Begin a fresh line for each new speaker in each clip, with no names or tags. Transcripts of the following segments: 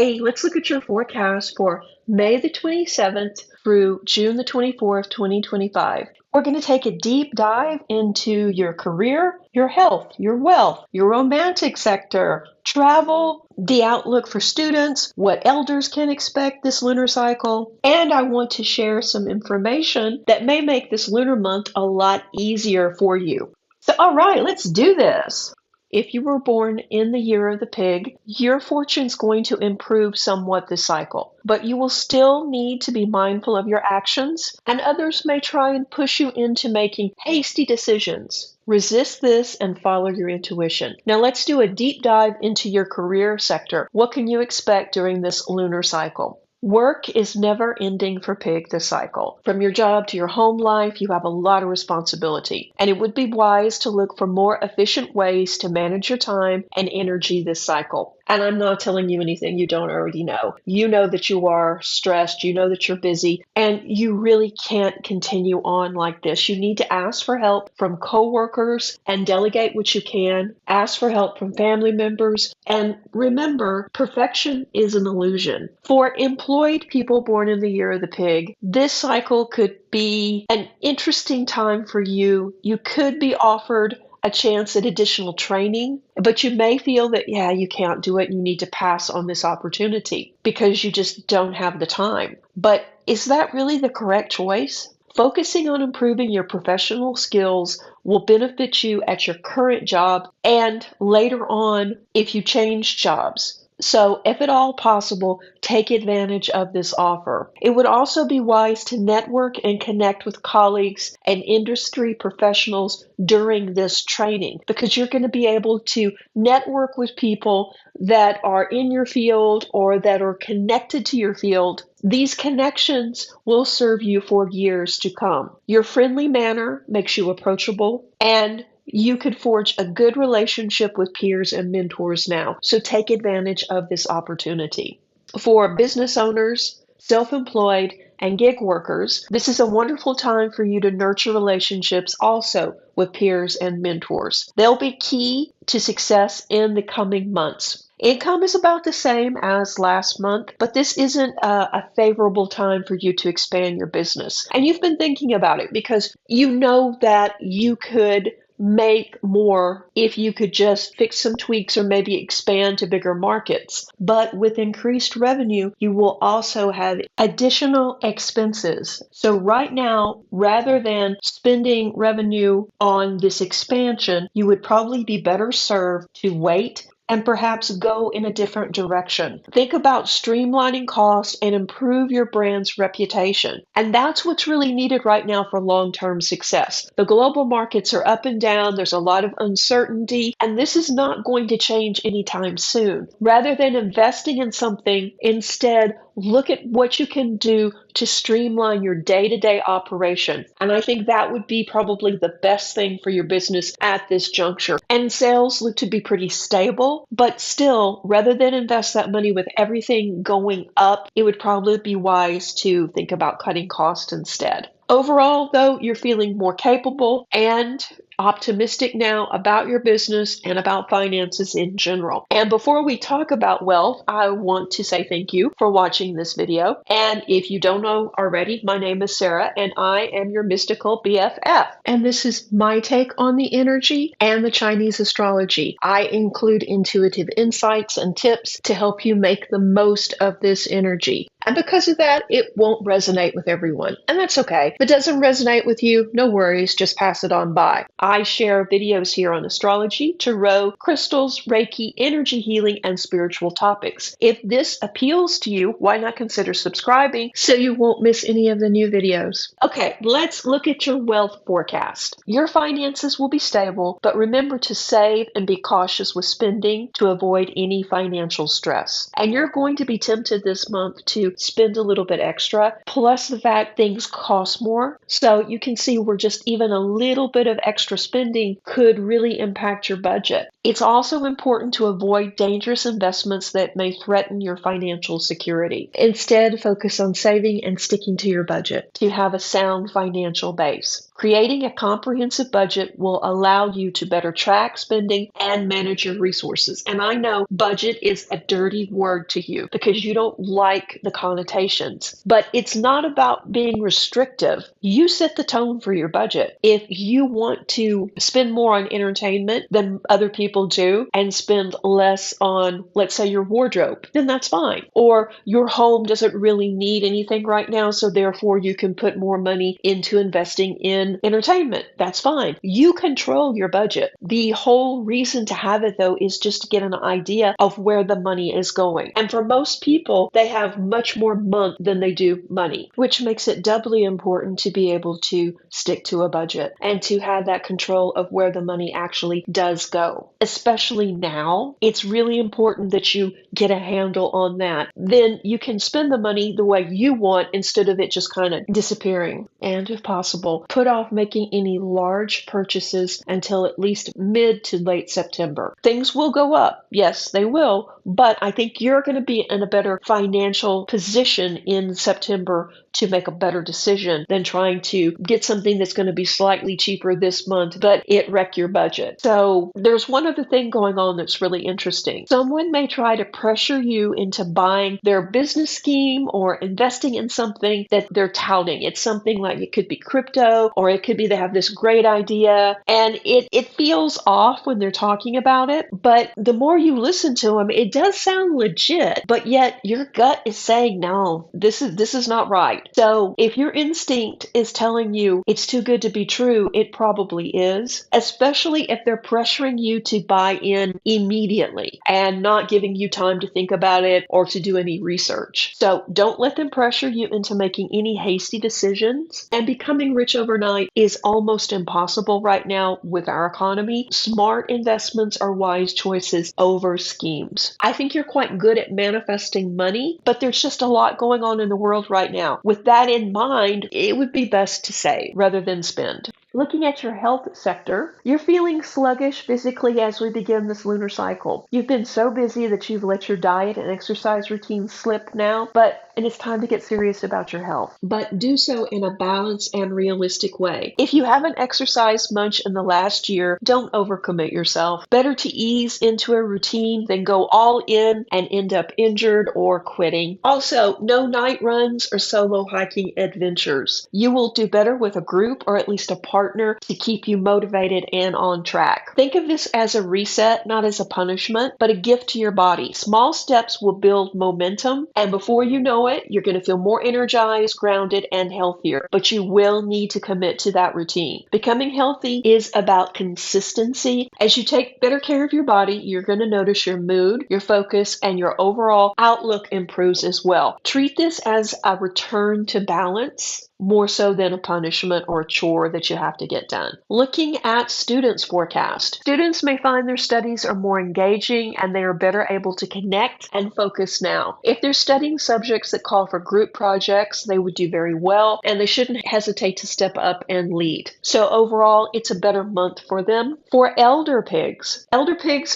Hey, let's look at your forecast for May the 27th through June the 24th, 2025. We're going to take a deep dive into your career, your health, your wealth, your romantic sector, travel, the outlook for students, what elders can expect this lunar cycle, and I want to share some information that may make this lunar month a lot easier for you. So, all right, let's do this. If you were born in the year of the pig, your fortune's going to improve somewhat this cycle, but you will still need to be mindful of your actions, and others may try and push you into making hasty decisions. Resist this and follow your intuition. Now let's do a deep dive into your career sector. What can you expect during this lunar cycle? Work is never ending for Pig this cycle. From your job to your home life, you have a lot of responsibility, and it would be wise to look for more efficient ways to manage your time and energy this cycle. And I'm not telling you anything you don't already know. You know that you are stressed, you know that you're busy, and you really can't continue on like this. You need to ask for help from coworkers and delegate what you can. Ask for help from family members. And remember, perfection is an illusion. For employed people born in the year of the pig, this cycle could be an interesting time for you. You could be offered a chance at additional training, but you may feel that, you can't do it. You need to pass on this opportunity because you just don't have the time. But is that really the correct choice? Focusing on improving your professional skills will benefit you at your current job and later on if you change jobs. So, if at all possible, take advantage of this offer. It would also be wise to network and connect with colleagues and industry professionals during this training because you're going to be able to network with people that are in your field or that are connected to your field. These connections will serve you for years to come. Your friendly manner makes you approachable, and you could forge a good relationship with peers and mentors now. So take advantage of this opportunity. For business owners, self-employed, and gig workers, this is a wonderful time for you to nurture relationships also with peers and mentors. They'll be key to success in the coming months. Income is about the same as last month, but this isn't a favorable time for you to expand your business. And you've been thinking about it because you know that you could make more if you could just fix some tweaks or maybe expand to bigger markets. But with increased revenue, you will also have additional expenses. So right now, rather than spending revenue on this expansion, you would probably be better served to wait and perhaps go in a different direction. Think about streamlining costs and improve your brand's reputation. And that's what's really needed right now for long-term success. The global markets are up and down. There's a lot of uncertainty, and this is not going to change anytime soon. Rather than investing in something, instead, look at what you can do to streamline your day-to-day operation. And I think that would be probably the best thing for your business at this juncture. And sales look to be pretty stable, but still, rather than invest that money with everything going up, it would probably be wise to think about cutting costs instead. Overall, though, you're feeling more capable and optimistic now about your business and about finances in general. And before we talk about wealth, I want to say thank you for watching this video. And if you don't know already, my name is Sarah and I am your mystical BFF. And this is my take on the energy and the Chinese astrology. I include intuitive insights and tips to help you make the most of this energy. And because of that, it won't resonate with everyone. And that's okay. If it doesn't resonate with you, no worries, just pass it on by. I share videos here on astrology, tarot, crystals, Reiki, energy healing, and spiritual topics. If this appeals to you, why not consider subscribing so you won't miss any of the new videos? Okay, let's look at your wealth forecast. Your finances will be stable, but remember to save and be cautious with spending to avoid any financial stress. And you're going to be tempted this month to spend a little bit extra, plus the fact things cost more. So you can see where just even a little bit of extra spending could really impact your budget. It's also important to avoid dangerous investments that may threaten your financial security. Instead, focus on saving and sticking to your budget to have a sound financial base. Creating a comprehensive budget will allow you to better track spending and manage your resources. And I know budget is a dirty word to you because you don't like the connotations, but it's not about being restrictive. You set the tone for your budget. If you want to spend more on entertainment than other people do and spend less on, let's say, your wardrobe, then that's fine. Or your home doesn't really need anything right now, so therefore you can put more money into investing in entertainment. That's fine. You control your budget. The whole reason to have it, though, is just to get an idea of where the money is going. And for most people, they have much more month than they do money, which makes it doubly important to be able to stick to a budget and to have that control of where the money actually does go. Especially now, it's really important that you get a handle on that. Then you can spend the money the way you want instead of it just kind of disappearing. And if possible, put off making any large purchases until at least mid to late September. Things will go up. Yes, they will. But I think you're going to be in a better financial position in September to make a better decision than trying to get something that's going to be slightly cheaper this month, but it wreck your budget. So there's one other thing going on that's really interesting. Someone may try to pressure you into buying their business scheme or investing in something that they're touting. It's something like it could be crypto, or it could be they have this great idea, and it feels off when they're talking about it, but the more you listen to them, it does sound legit, but yet your gut is saying, no, this is not right. So if your instinct is telling you it's too good to be true, it probably is, especially if they're pressuring you to buy in immediately and not giving you time to think about it or to do any research. So don't let them pressure you into making any hasty decisions. And becoming rich overnight is almost impossible right now with our economy. Smart investments are wise choices over schemes. I think you're quite good at manifesting money, but there's just a lot going on in the world right now. With that in mind, it would be best to save rather than spend. Looking at your health sector, you're feeling sluggish physically as we begin this lunar cycle. You've been so busy that you've let your diet and exercise routine slip now, and it's time to get serious about your health. But do so in a balanced and realistic way. If you haven't exercised much in the last year, don't overcommit yourself. Better to ease into a routine than go all in and end up injured or quitting. Also, no night runs or solo hiking adventures. You will do better with a group or at least a partner to keep you motivated and on track. Think of this as a reset, not as a punishment, but a gift to your body. Small steps will build momentum, and before you know it, you're going to feel more energized, grounded, and healthier. But you will need to commit to that routine. Becoming healthy is about consistency. As you take better care of your body, you're going to notice your mood, your focus, and your overall outlook improves as well. Treat this as a return to balance, more so than a punishment or a chore that you have to get done. Looking at students' forecast. Students may find their studies are more engaging and they are better able to connect and focus now. If they're studying subjects that call for group projects, they would do very well, and they shouldn't hesitate to step up and lead. So overall, it's a better month for them. For elder pigs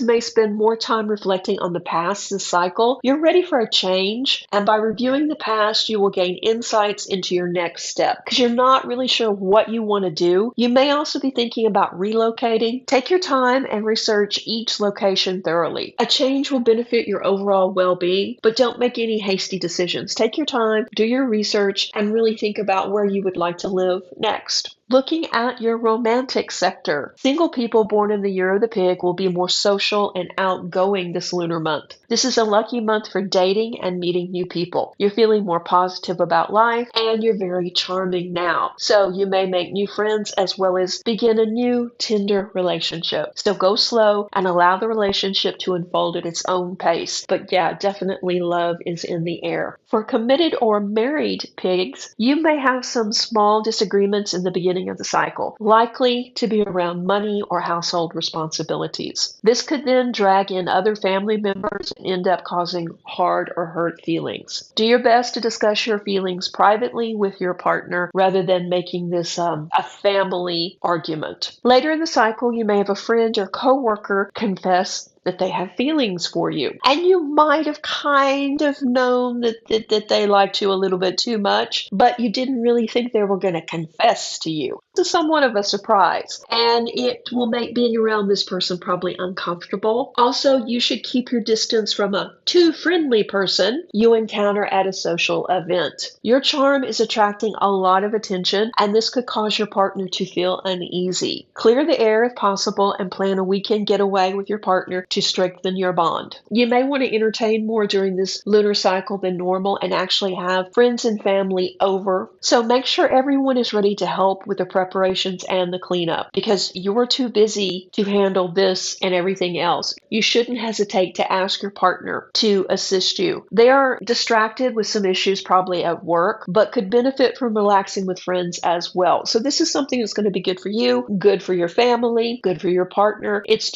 may spend more time reflecting on the past this cycle. You're ready for a change, and by reviewing the past, you will gain insights into your next step because you're not really sure what you want to do. You may also be thinking about relocating. Take your time and research each location thoroughly. A change will benefit your overall well-being, but don't make any hasty decisions. Take your time, do your research, and really think about where you would like to live next. Looking at your romantic sector, single people born in the year of the pig will be more social and outgoing this lunar month. This is a lucky month for dating and meeting new people. You're feeling more positive about life, and you're very charming now. So you may make new friends as well as begin a new, tender relationship. So go slow and allow the relationship to unfold at its own pace. But yeah, definitely love is in the air. For committed or married pigs, you may have some small disagreements in the beginning of the cycle, likely to be around money or household responsibilities. This could then drag in other family members and end up causing hard or hurt feelings. Do your best to discuss your feelings privately with your partner rather than making this a family argument. Later in the cycle, you may have a friend or coworker confess that they have feelings for you. And you might have kind of known that they liked you a little bit too much, but you didn't really think they were going to confess to you. This is somewhat of a surprise, and it will make being around this person probably uncomfortable. Also, you should keep your distance from a too friendly person you encounter at a social event. Your charm is attracting a lot of attention, and this could cause your partner to feel uneasy. Clear the air if possible and plan a weekend getaway with your partner to strengthen your bond. You may want to entertain more during this lunar cycle than normal and actually have friends and family over. So make sure everyone is ready to help with the preparations and the cleanup, because you're too busy to handle this and everything else. You shouldn't hesitate to ask your partner to assist you. They are distracted with some issues probably at work, but could benefit from relaxing with friends as well. So this is something that's going to be good for you, good for your family, good for your partner. It's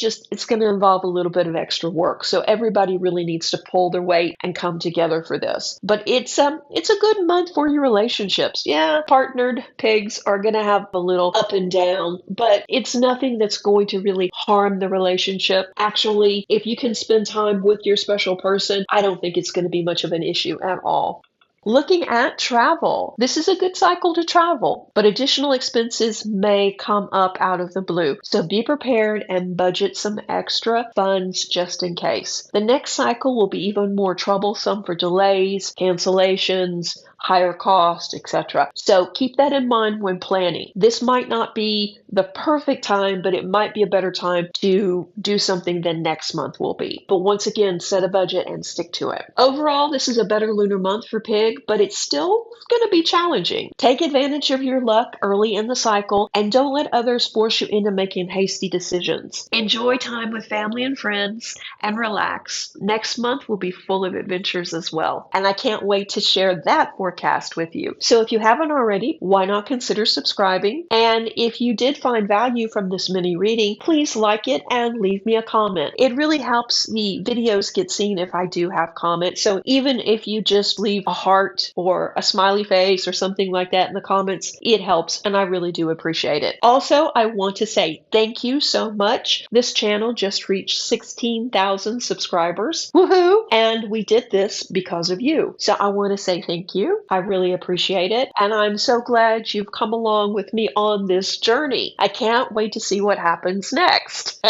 going to involve a little bit of extra work. So everybody really needs to pull their weight and come together for this. But it's a good month for your relationships. Yeah, partnered pigs are going to have a little up and down, but it's nothing that's going to really harm the relationship. Actually, if you can spend time with your special person, I don't think it's going to be much of an issue at all. Looking at travel. This is a good cycle to travel, but additional expenses may come up out of the blue. So be prepared and budget some extra funds just in case. The next cycle will be even more troublesome for delays, cancellations, higher cost, etc. So keep that in mind when planning. This might not be the perfect time, but it might be a better time to do something than next month will be. But once again, set a budget and stick to it. Overall, this is a better lunar month for Pig, but it's still going to be challenging. Take advantage of your luck early in the cycle and don't let others force you into making hasty decisions. Enjoy time with family and friends and relax. Next month will be full of adventures as well. And I can't wait to share that forecast with you. So if you haven't already, why not consider subscribing? And if you did find value from this mini reading, please like it and leave me a comment. It really helps the videos get seen if I do have comments. So even if you just leave a heart or a smiley face or something like that in the comments, it helps and I really do appreciate it. Also, I want to say thank you so much. This channel just reached 16,000 subscribers. Woohoo! And we did this because of you. So I want to say thank you. I really appreciate it. And I'm so glad you've come along with me on this journey. I can't wait to see what happens next.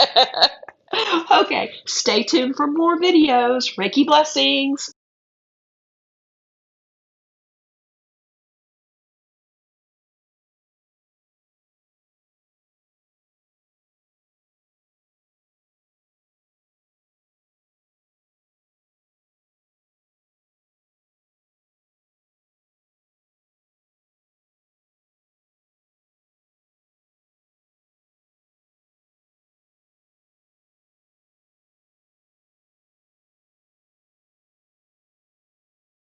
Okay, stay tuned for more videos. Reiki blessings.